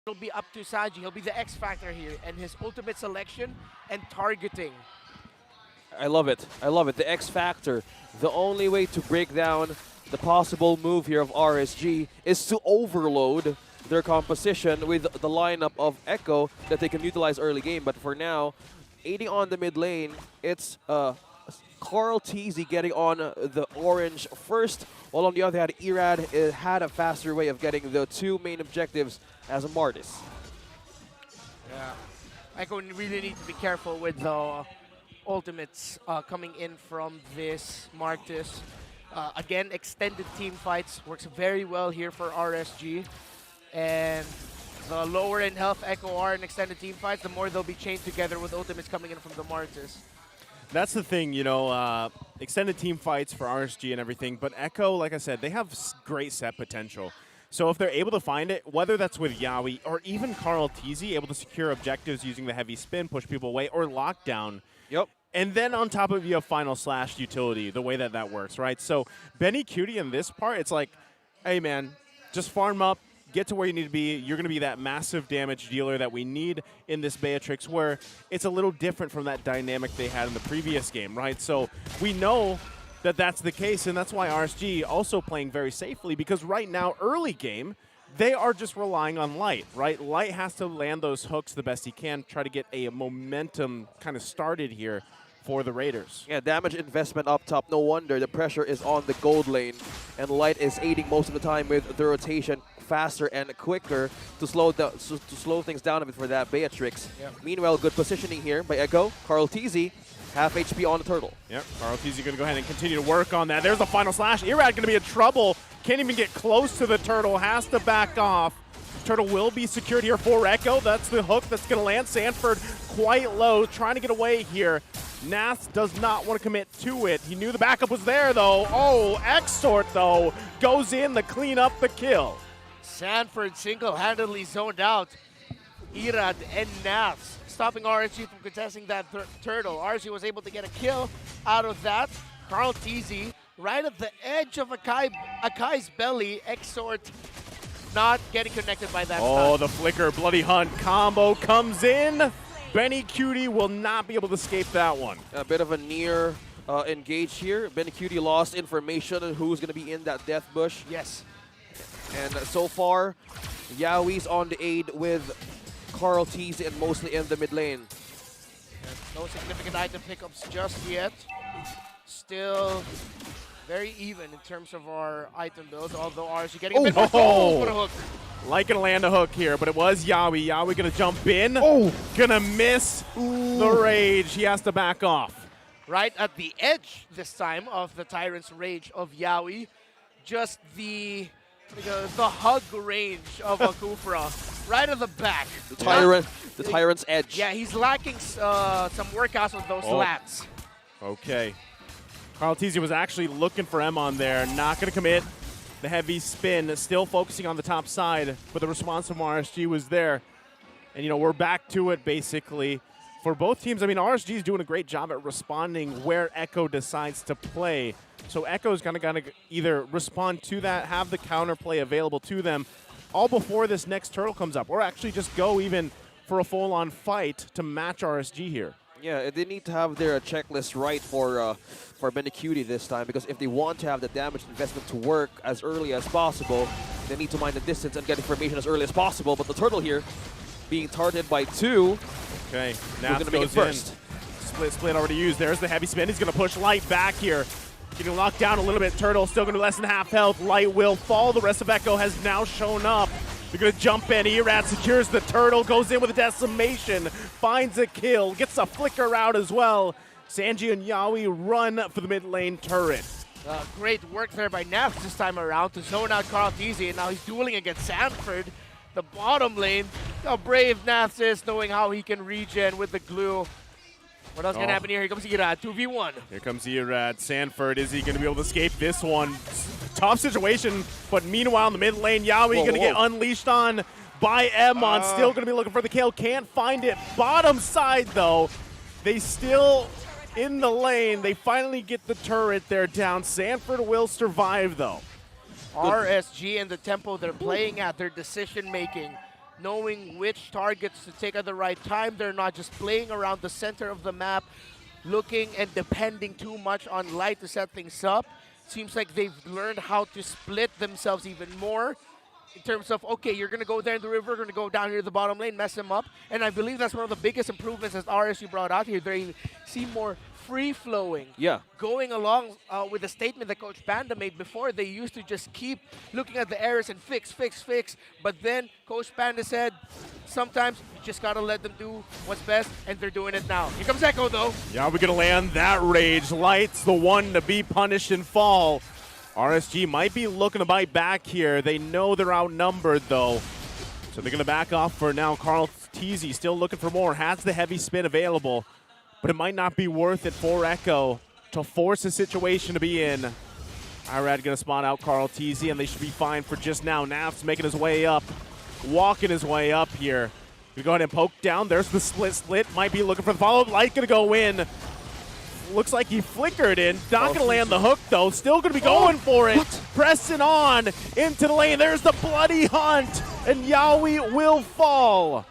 it'll be up to Sanji. He'll be the X factor here, and his ultimate selection and targeting. I love it. I love it. The X Factor. The only way to break down the possible move here of RSG is to overload their composition with the lineup of Echo that they can utilize early game. But for now, aiding on the mid lane, it's Carl Teasy getting on the orange first, while on the other hand, Irad had a faster way of getting the two main objectives as a Martis. Yeah. Echo really need to be careful with the ultimates coming in from this Martis. Again, extended team fights works very well here for RSG. And the lower in health Echo are in extended team fights, the more they'll be chained together with ultimates coming in from the Martis. That's the thing, you know, extended team fights for RSG and everything, but Echo, like I said, they have great set potential. So if they're able to find it, whether that's with Yawi or even Carl Teasy, able to secure objectives using the heavy spin, push people away, or lockdown. Yep. And then on top of you have final slash utility, the way that that works, right? So Benny Cutie in this part, it's like, hey man, just farm up, get to where you need to be. You're going to be that massive damage dealer that we need in this Beatrix, where it's a little different from that dynamic they had in the previous game, right? So we know that that's the case, and that's why RSG also playing very safely, because right now, early game, they are just relying on Light, right? Light has to land those hooks the best he can, try to get a momentum kind of started here for the Raiders. Yeah, damage investment up top. No wonder the pressure is on the gold lane, and Light is aiding most of the time with the rotation faster and quicker to slow things down a bit for that Beatrix. Yep. Meanwhile, good positioning here by Echo. Carl Teasy, half HP on the turtle. Yep, Carl Teasy going to go ahead and continue to work on that. There's the final slash. Irad going to be in trouble. Can't even get close to the turtle. Has to back off. Turtle will be secured here for Echo. That's the hook that's going to land. Sanford quite low, trying to get away here. Nath does not want to commit to it. He knew the backup was there, though. Oh, Exort, though, goes in to clean up the kill. Sanford single-handedly zoned out Irad and Nath, stopping RSG from contesting that turtle. RSG was able to get a kill out of that. Carl Teasy right at the edge of Akai's belly. Exort not getting connected by that Oh, stun. the flicker, bloody hunt combo comes in. Benny Cutie will not be able to escape that one. A bit of a near engage here. Benny Cutie lost information on who's going to be in that death bush. Yes. And so far, Yaoi's on the aid with Carl Teasy and mostly in the mid lane. No significant item pickups just yet. Still very even in terms of our item builds, although RSG getting a bit more gold for the hook. Like gonna land a hook here, but it was Yawi. Yawi gonna jump in. Gonna miss the rage. He has to back off. Right at the edge this time of the Tyrant's Rage of Yaoi. Just the hug range of Akufra. Right at the back. The Tyrant's edge. Yeah, he's lacking some workouts with those lats. Okay. Carl Teasy was actually looking for M on there. Not gonna commit. The heavy spin, still focusing on the top side, but the response from RSG was there. And, you know, we're back to it, basically. For both teams, I mean, RSG is doing a great job at responding where Echo decides to play. So Echo's going to either respond to that, have the counterplay available to them, all before this next turtle comes up, or actually just go even for a full-on fight to match RSG here. Yeah, they need to have their checklist right for Benny Cutie this time, because if they want to have the damage investment to work as early as possible, they need to mind the distance and get information as early as possible. But the turtle here being targeted by two. Okay, now Nath goes first. Split already used. There's the heavy spin. He's going to push Light back here. Getting locked down a little bit. Turtle still going to be less than half health. Light will fall. The rest of Echo has now shown up. They're going to jump in. Irad secures the turtle, goes in with a decimation, finds a kill, gets a flicker out as well. Sanji and Yawi run for the mid lane turret. Great work there by Nath this time around to zone out Carl Teasy, and now he's dueling against Sanford. The bottom lane, how brave Nath is, knowing how he can regen with the glue. What else can happen here? Here comes Irad, 2v1. Here comes Irad. Sanford, is he going to be able to escape this one? Tough situation, but meanwhile in the mid lane, Yawi going to get unleashed on by Emon. Still going to be looking for the kill, can't find it. Bottom side though, they still in the lane. They finally get the turret there down. Sanford will survive though. RSG and the tempo they're playing at, their decision making knowing which targets to take at the right time. They're not just playing around the center of the map, looking and depending too much on Light to set things up. Seems like they've learned how to split themselves even more in terms of, okay, you're going to go there in the river, going to go down here to the bottom lane, mess them up. And I believe that's one of the biggest improvements that RSG brought out here. They seem more free-flowing. Yeah. Going along with the statement that Coach Panda made before, they used to just keep looking at the errors and fix. But then Coach Panda said, sometimes you just got to let them do what's best, and they're doing it now. Here comes Echo, though. Yeah, we're going to land that rage. Light's the one to be punished and fall. RSG might be looking to bite back here. They know they're outnumbered, though. So they're going to back off for now. Carl Teasy still looking for more. Has the heavy spin available. But it might not be worth it for Echo to force a situation to be in. Irad going to spot out Carl Teasy, and they should be fine for just now. Naf's making his way up, walking his way up here. We go ahead and poke down. There's the split. Might be looking for the follow-up. Light going to go in. Looks like he flickered in. Not going to land the hook, though. Still going to be going for it. What? Pressing on into the lane. There's the bloody hunt, and Yaoi will fall.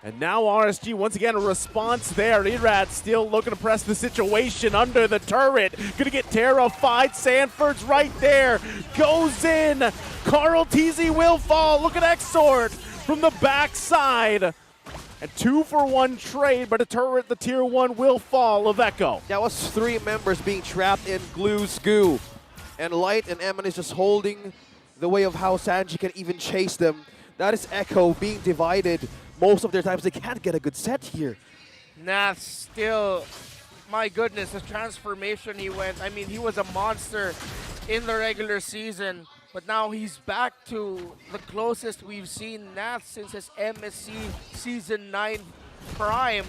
And now RSG, once again, a response there. Irad still looking to press the situation under the turret. Gonna get terrified. Sanford's right there. Goes in. Carl Teasy will fall. Look at Exort from the backside. A 2-for-1 trade, but a turret, the tier 1 will fall of Echo. That was 3 members being trapped in Glue's goo. And Light and Eman is just holding the way of how Sanji can even chase them. That is Echo being divided. Most of their times they can't get a good set here. Nath still, my goodness, the transformation he went. I mean, he was a monster in the regular season, but now he's back to the closest we've seen Nath since his MSC Season 9 prime.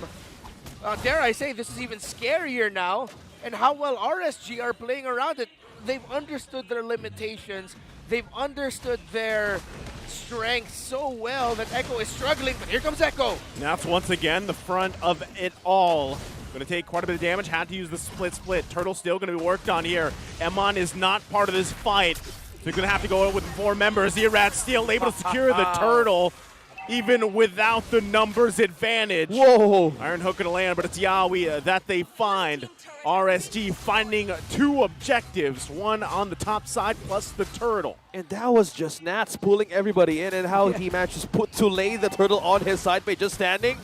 Dare I say, this is even scarier now, and how well RSG are playing around it. They've understood their limitations. They've understood their strength so well that Echo is struggling, but here comes Echo. Naf's once again the front of it all. Going to take quite a bit of damage. Had to use the split. Turtle still going to be worked on here. Emon is not part of this fight. So they're going to have to go with 4 members. Irad still able to secure the turtle, even without the numbers advantage. Whoa! Iron Hook going to land, but it's Yaoi that they find. RSG finding 2 objectives, one on the top side plus the turtle. And that was just Nats pulling everybody in, and how he managed to lay the turtle on his side by just standing.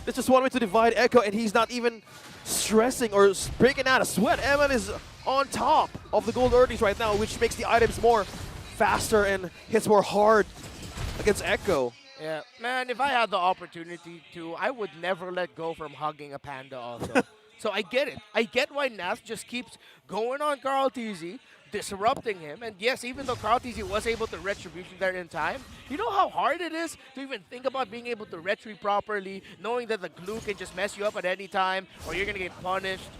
There's just one way to divide Echo, and he's not even stressing or breaking out a sweat. Eman is on top of the gold earnings right now, which makes the items more faster and hits more hard against Echo. Yeah, man, if I had the opportunity to, I would never let go from hugging a panda also. So I get it. I get why Nath just keeps going on Carl Teasy, disrupting him. And yes, even though Carl Teasy was able to retribution there in time, you know how hard it is to even think about being able to retry properly, knowing that the glue can just mess you up at any time or you're going to get punished.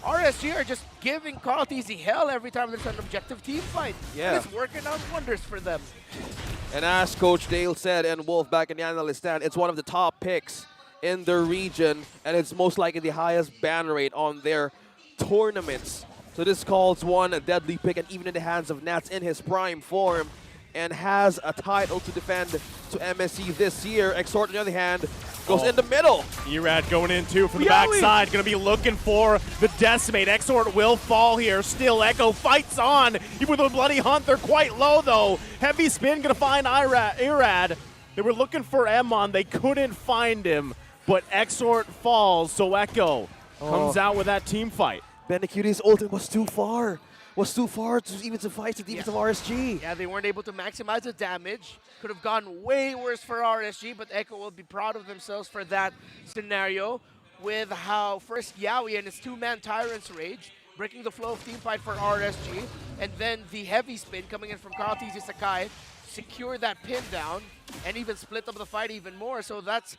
RSG are just giving Carl Teasy hell every time there's an objective team fight. Yeah. And it's working out wonders for them. And as Coach Dale said, and Wolf back in the analyst stand, it's one of the top picks in their region, and it's most likely the highest ban rate on their tournaments. So this calls one a deadly pick, and even in the hands of Nats in his prime form, and has a title to defend to MSC this year. Exort, on the other hand, goes in the middle. Irad going in too from the Yaoi! backside. Going to be looking for the Decimate. Exort will fall here. Still Echo fights on. Even with a bloody hunt, they're quite low though. Heavy spin going to find Irad. They were looking for Emon. They couldn't find him. But Exort falls, so Echo comes out with that team fight. Benecuti's ultimate was too far. Was too far to even suffice the defense of RSG. Yeah, they weren't able to maximize the damage. Could have gone way worse for RSG, but Echo will be proud of themselves for that scenario with how first Yaoi and his 2-man Tyrant's Rage breaking the flow of team fight for RSG, and then the heavy spin coming in from Carl Teasy Sakai, secure that pin down, and even split up the fight even more. So that's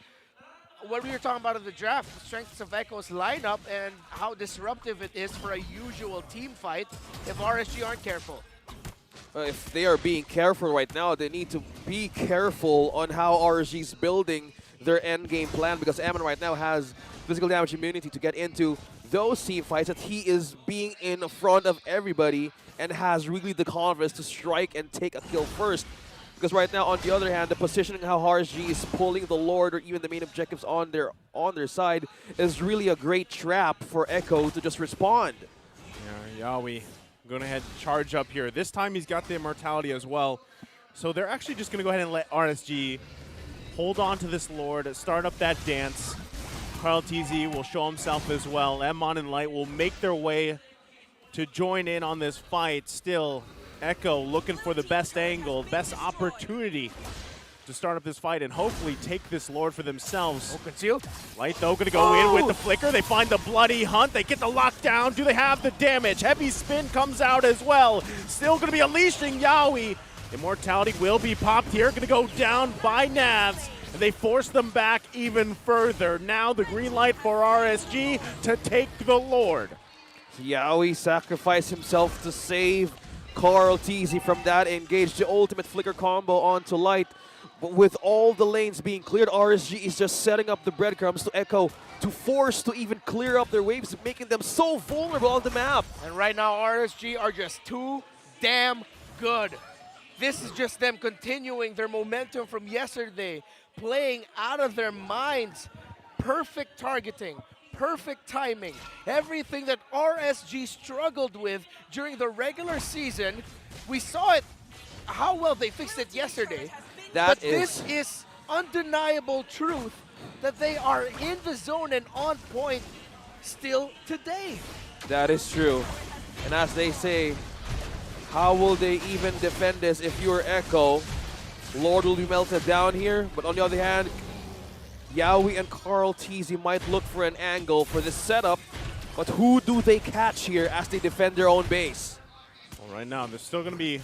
what we were talking about in the draft, the strengths of Echo's lineup and how disruptive it is for a usual team fight if RSG aren't careful. If they are being careful right now, they need to be careful on how RSG is building their end game plan, because Ammon right now has physical damage immunity to get into those team fights, that he is being in front of everybody and has really the confidence to strike and take a kill first. Because right now, on the other hand, the positioning how RSG is pulling the Lord or even the main objectives on their side is really a great trap for Echo to just respond. Yeah, Yawi going ahead and charge up here. This time he's got the immortality as well. So they're actually just going to go ahead and let RSG hold on to this Lord, start up that dance. KarlTzy will show himself as well. Emon and Light will make their way to join in on this fight. Still, Echo looking for the best angle, best opportunity to start up this fight and hopefully take this Lord for themselves. Oh, concealed. Light, though, going to go in with the flicker. They find the bloody hunt. They get the lockdown. Do they have the damage? Heavy spin comes out as well. Still going to be unleashing Yawi. Immortality will be popped here. Going to go down by Navs. And they force them back even further. Now the green light for RSG to take the Lord. Yawi sacrificed himself to save KarlTzy from that engage. The ultimate flicker combo onto Light. But with all the lanes being cleared, RSG is just setting up the breadcrumbs to Echo to force to even clear up their waves, making them so vulnerable on the map. And right now, RSG are just too damn good. This is just them continuing their momentum from yesterday, playing out of their minds. Perfect targeting, perfect timing. Everything that RSG struggled with during the regular season, we saw it, how well they fixed it yesterday. But this is undeniable truth that they are in the zone and on point still today. That is true. And as they say, how will they even defend this if you're Echo? Lord will be melted down here, but on the other hand, Yawi and KarlTzy might look for an angle for this setup, but who do they catch here as they defend their own base? Well, right now, they're still going to be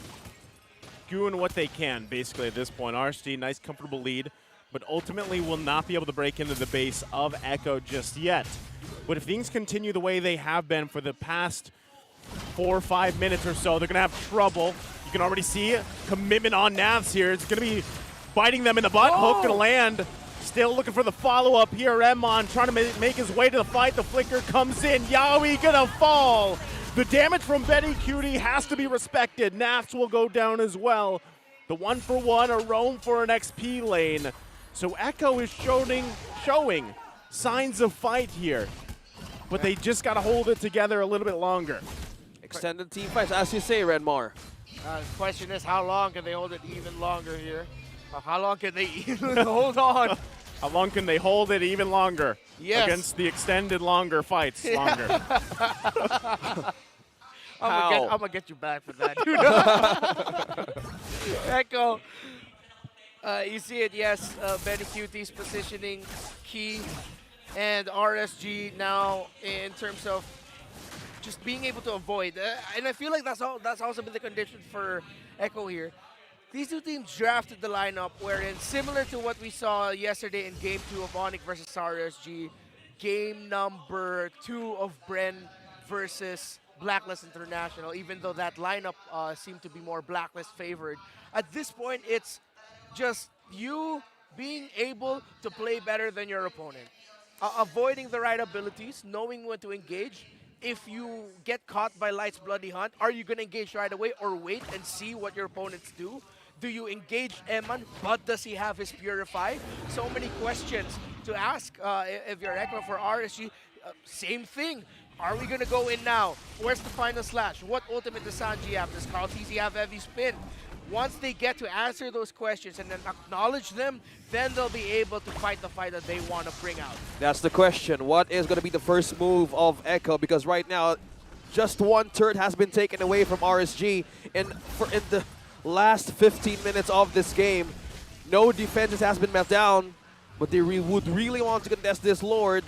doing what they can, basically, at this point. RSG, nice, comfortable lead, but ultimately will not be able to break into the base of Echo just yet. But if things continue the way they have been for the past 4 or 5 minutes or so, they're going to have trouble. You can already see commitment on Navs here. It's going to be biting them in the butt. Hook going to land. Still looking for the follow-up here. Emon trying to make his way to the fight. The flicker comes in. Yawi going to fall. The damage from Bennycutie has to be respected. Nafs will go down as well. The 1-for-1, a roam for an XP lane. So Echo is showing signs of fight here. But they just got to hold it together a little bit longer. Extended team fights, as you say, Redmar. The question is, how long can they hold it even longer here? How long can they even hold on? How long can they hold it even longer? Yes. Against the extended longer fights longer. I'm gonna get you back for that, dude. Echo, you see it, yes. Bennycutie's positioning key, and RSG now in terms of just being able to avoid. And I feel like that's also been the condition for Echo here. These two teams drafted the lineup wherein, similar to what we saw yesterday in Game 2 of Onyx versus RSG, Game number 2 of Bren versus Blacklist International, even though that lineup seemed to be more Blacklist favored. At this point, it's just you being able to play better than your opponent. Avoiding the right abilities, knowing when to engage. If you get caught by Light's Bloody Hunt, are you going to engage right away or wait and see what your opponents do? Do you engage Emon, but does he have his Purify? So many questions to ask if you're Echo. For RSG. Same thing. Are we going to go in now? Where's the final slash? What ultimate does Sanji have? Does KarlTzy have heavy spin? Once they get to answer those questions and then acknowledge them, then they'll be able to fight the fight that they want to bring out. That's the question. What is going to be the first move of Echo? Because right now, just one turret has been taken away from RSG. In the last 15 minutes of this game, no defenses has been met down, but they would really want to contest this Lord.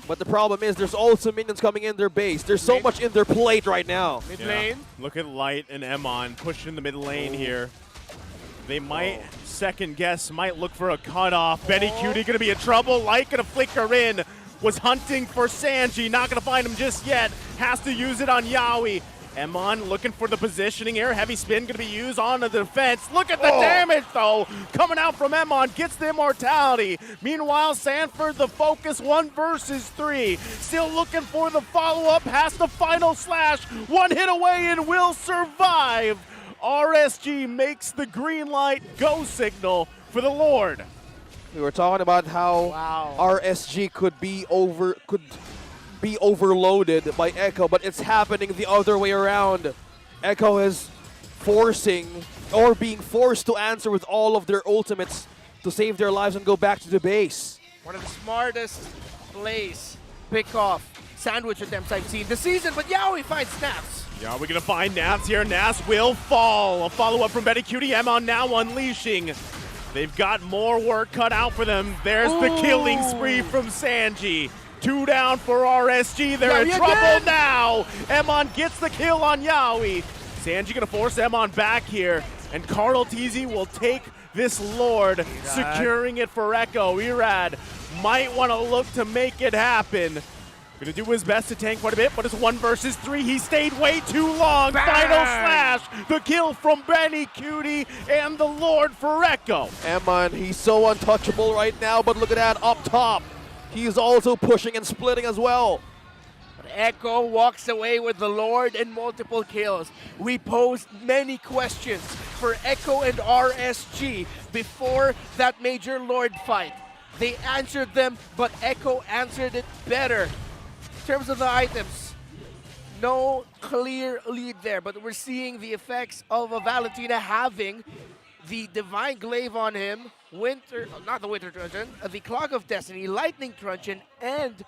But the problem is there's also minions coming in their base. There's so much in their plate right now. Mid lane. Look at Light and Emon pushing the mid lane here. They might second guess, might look for a cutoff. Bennycutie going to be in trouble. Light going to flicker in. Was hunting for Sanji. Not going to find him just yet. Has to use it on Yawi. Emon looking for the positioning here. Heavy spin going to be used on the defense. Look at the damage, though. Coming out from Emon. Gets the immortality. Meanwhile, Sanford, the focus, 1 versus 3. Still looking for the follow-up. Has the final slash. 1 hit away and will survive. RSG makes the green light go signal for the Lord. We were talking about how Wow. RSG could be overloaded by Echo, but it's happening the other way around. Echo is being forced to answer with all of their ultimates to save their lives and go back to the base. One of the smartest plays, pick off, sandwich attempts I've seen this season, but Yaoi finds snaps. Yeah, we're gonna find Nats here. Nas will fall. A follow-up from Betty Cutie. Emon now unleashing. They've got more work cut out for them. There's the killing spree from Sanji. 2 down for RSG. They're in Yaoi trouble again. now. Emon gets the kill on Yaoi. Sanji gonna force Emon back here, and Carl TZ will take this Lord, securing it for Echo. Irad might want to look to make it happen. Gonna do his best to tank quite a bit, but it's 1 versus 3. He stayed way too long. Bang! Final slash. The kill from Benny Cutie and the Lord for Echo. Emon, he's so untouchable right now, but look at that up top. He's also pushing and splitting as well. But Echo walks away with the Lord and multiple kills. We posed many questions for Echo and RSG before that major Lord fight. They answered them, but Echo answered it better. In terms of the items, no clear lead there, but we're seeing the effects of a Valentina having the Divine Glaive on him, not the Winter Truncheon, the Clog of Destiny, Lightning Truncheon, and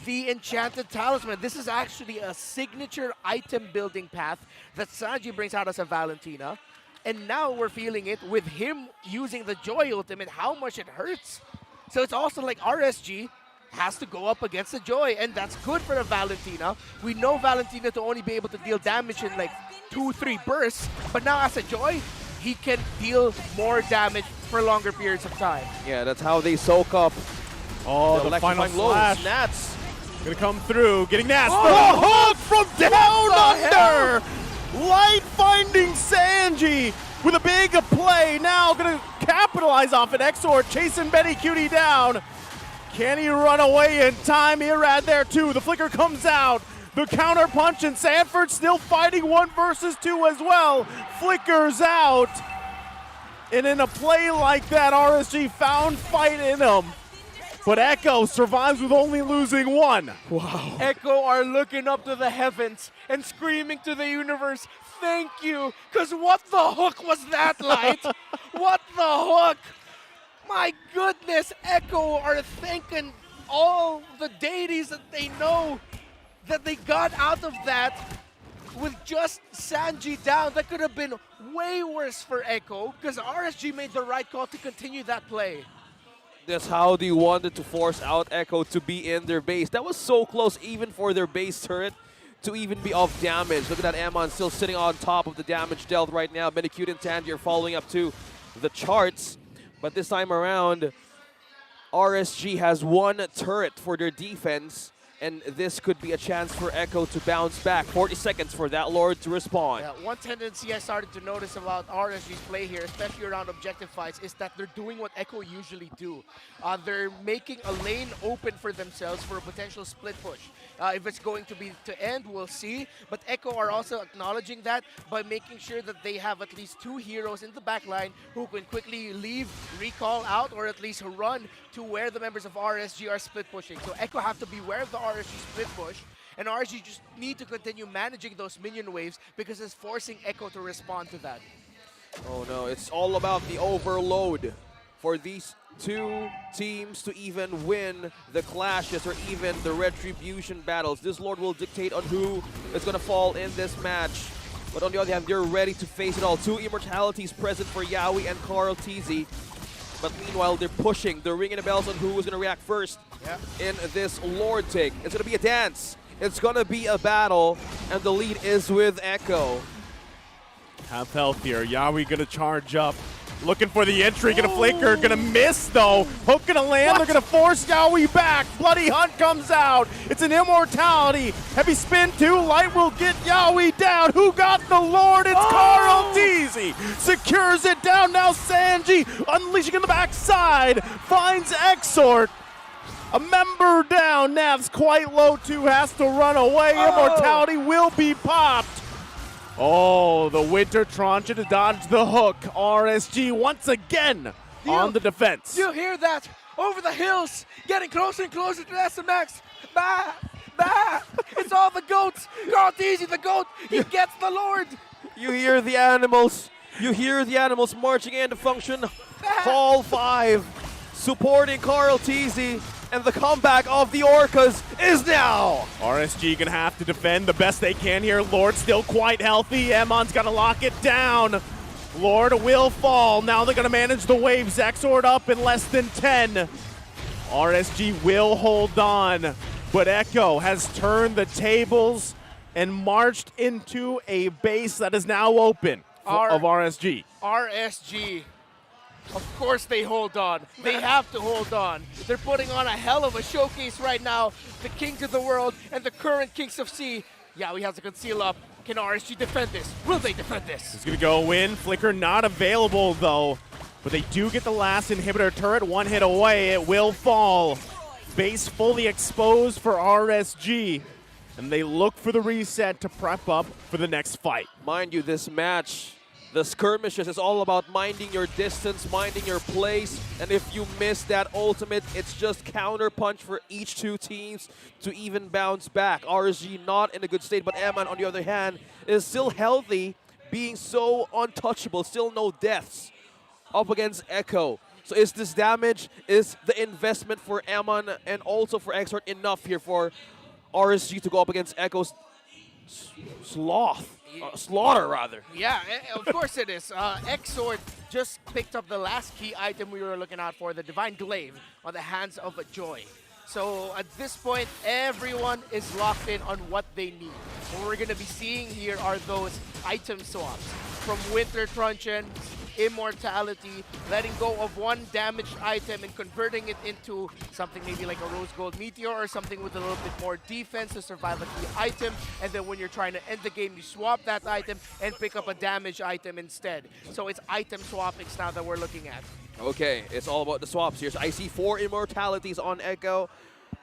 the Enchanted Talisman. This is actually a signature item building path that Sanji brings out as a Valentina. And now we're feeling it with him using the Joy Ultimate, how much it hurts. So it's also like RSG has to go up against the Joy, and that's good for a Valentina. We know Valentina to only be able to deal damage in like 2-3 bursts, but now as a Joy, he can deal more damage for longer periods of time. Yeah, that's how they soak up Oh, the final electrifying blows. slash. Nats. Gonna come through, getting Nats. Oh! The hook from down What the under! Light finding Sanji with a big play. Now gonna capitalize off it. Exor chasing Betty Cutie down. Can he run away in time? Irad there too. The flicker comes out. The counter punch, and Sanford still fighting 1 versus 2 as well. Flickers out. And in a play like that, RSG found fight in him. But Echo survives with only losing 1. Wow. Echo are looking up to the heavens and screaming to the universe, thank you, because what the hook was that, Light? What the hook? My goodness, Echo are thanking all the deities that they know that they got out of that with just Sanji down. That could have been way worse for Echo because RSG made the right call to continue that play. That's how they wanted to force out Echo to be in their base. That was so close even for their base turret to even be off damage. Look at that, Amon still sitting on top of the damage dealt right now. Benecute and Tandy are following up to the charts. But this time around, RSG has 1 turret for their defense, and this could be a chance for Echo to bounce back. 40 seconds for that Lord to respond. Yeah, one tendency I started to notice about RSG's play here, especially around objective fights, is that they're doing what Echo usually do. They're making a lane open for themselves for a potential split push. If it's going to be to end, we'll see. But Echo are also acknowledging that by making sure that they have at least 2 heroes in the back line who can quickly leave, recall out, or at least run to where the members of RSG are split pushing. So Echo have to beware of the RSG split push, and RSG just need to continue managing those minion waves because it's forcing Echo to respond to that. Oh no, it's all about the overload for these 2 teams to even win the clashes or even the retribution battles. This Lord will dictate on who is going to fall in this match. But on the other hand, they're ready to face it all. 2 immortalities present for Yaoi and Carl TZ. But meanwhile, they're pushing. They're ringing the bells on who is going to react first in this Lord take. It's going to be a dance. It's going to be a battle. And the lead is with Echo. Half health here. Yaoi gonna charge up. Looking for the entry, gonna flicker, gonna miss though. Hook gonna land, they're gonna force Yaoi back. Bloody Hunt comes out. It's an immortality. Heavy spin too, Light will get Yaoi down. Who got the Lord? It's Carl TZ. Secures it down now, Sanji. Unleashing in the backside. Finds Exort. A member down. Nav's quite low too, has to run away. Immortality will be popped. Oh, the Winter Truncheon to dodge the hook. RSG once again on the defense. You hear that? Over the hills, getting closer and closer to SMX. Bah! Bah! It's all the goats. Carl Teasy, the goat. He gets the Lord. You hear the animals. You hear the animals marching into function. Hall 5 supporting Carl Teasy. And the comeback of the Orcas is now. RSG gonna have to defend the best they can here. Lord still quite healthy. Emon's gotta lock it down. Lord will fall. Now they're gonna manage the wave. Zexord up in less than 10. RSG will hold on, but Echo has turned the tables and marched into a base that is now open of RSG. RSG. Of course they hold on. They have to hold on. They're putting on a hell of a showcase right now. The Kings of the World and the current Kings of Sea. Yeah, we have to conceal up. Can RSG defend this? Will they defend this? He's gonna go in. Flicker not available though, but they do get the last inhibitor turret. One hit away, it will fall. Base fully exposed for RSG, and they look for the reset to prep up for the next fight. Mind you, this match, the skirmishes is all about minding your distance, minding your place, and if you miss that ultimate, it's just counter punch for each two teams to even bounce back. RSG not in a good state, but Eman, on the other hand, is still healthy, being so untouchable, still no deaths up against Echo. So is this damage, is the investment for Eman and also for Exort enough here for RSG to go up against Echo's slaughter rather? Yeah, of course it is. Exort just picked up the last key item we were looking out for, the Divine Glaive on the hands of a Joy. So at this point, everyone is locked in on what they need. What we're going to be seeing here are those item swaps from Winter Truncheon, Immortality, letting go of one damaged item and converting it into something maybe like a Rose Gold Meteor or something with a little bit more defense to survive a key item. And then when you're trying to end the game, you swap that item and pick up a damaged item instead. So it's item swappings now that we're looking at. Okay, it's all about the swaps here. So I see 4 immortalities on Echo.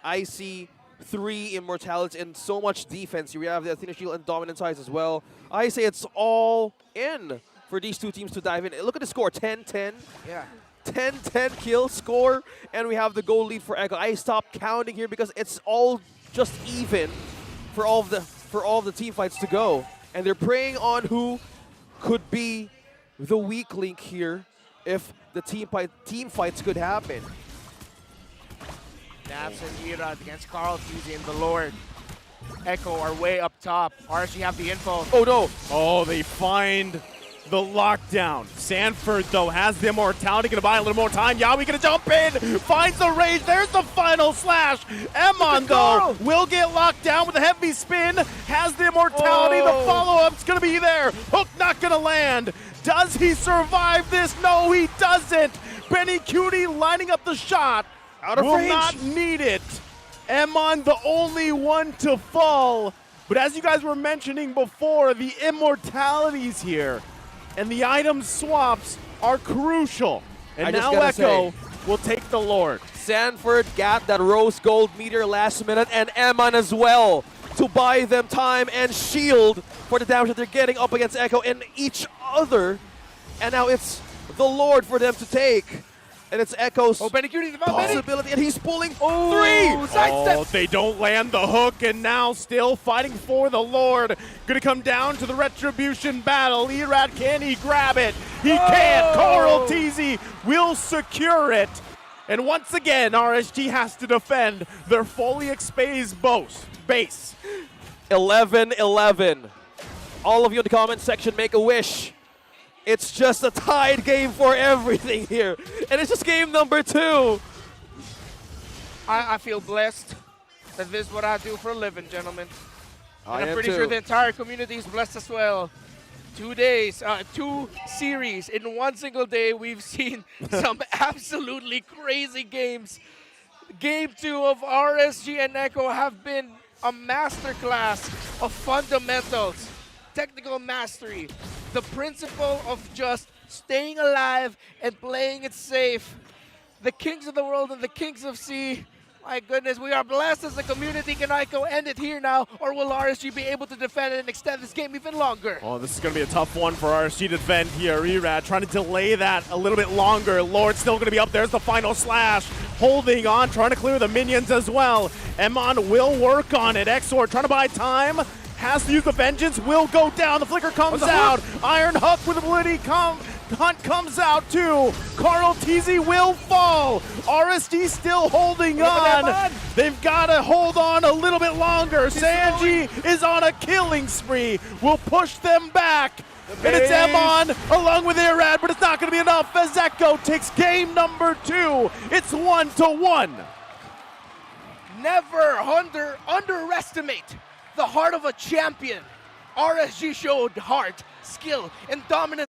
I see 3 immortalities and so much defense. We have the Athena Shield and Dominant Size as well. I say it's all in for these two teams to dive in. Look at the score, 10-10. Yeah. 10-10 kill score, and we have the goal lead for Echo. I stopped counting here because it's all just even for all of the team fights to go. And they're preying on who could be the weak link here if the team fights could happen. Naps and Ira against Carl Teasy and the Lord. Echo are way up top. RSG have the info. Oh no! Oh, they find the lockdown. Sanford, though, has the immortality. Gonna buy a little more time. Yawi gonna jump in. Finds the rage. There's the final slash. Emon, though, will get locked down with a heavy spin. Has the immortality. Oh. The follow-up's gonna be there. Hook not gonna land. Does he survive this? No, he doesn't. Benny Cutie lining up the shot. Out of will range. not need it. Emon, the only one to fall. But as you guys were mentioning before, the immortalities here and the item swaps are crucial. And I just now gotta Echo say, will take the Lord. Sanford got that Rose Gold Meteor last minute, and Eman as well to buy them time and shield for the damage that they're getting up against Echo and each other. And now it's the Lord for them to take. And it's Echo's Benny Cutie, Benny. possibility, and he's pulling 3! Sidestep. Oh, they don't land the hook, and now still fighting for the Lord. Gonna come down to the retribution battle. Erad, can he grab it? He can't. Coral Teasy will secure it. And once again, RSG has to defend their fully exposed base. 11-11. All of you in the comment section, make a wish. It's just a tied game for everything here. And it's just game number 2. I feel blessed that this is what I do for a living, gentlemen. I And I'm am pretty too. sure the entire community is blessed as well. 2 days, 2 series in one single day. We've seen some absolutely crazy games. Game 2 of RSG and Echo have been a masterclass of fundamentals, technical mastery, the principle of just staying alive and playing it safe. The Kings of the World and the Kings of Sea My goodness, we are blessed as a community. Can Ico end it here now, or will RSG be able to defend it and extend this game even longer? Oh, this is going to be a tough one for RSG to defend here. Erad trying to delay that a little bit longer. Lord still going to be up there as the final slash. Holding on, trying to clear the minions as well. Emon will work on it. Exor trying to buy time. Has to use the vengeance. Will go down. The flicker comes out. Iron Hook with ability Hunt comes out too. Carl TZ will fall. RSG still holding on. They've got to hold on a little bit longer. Sanji is on a killing spree. Will push them back. And it's Emon along with Erad, but it's not going to be enough as Echo takes game number 2. It's 1-1. Never underestimate the heart of a champion. RSG showed heart, skill, and dominance.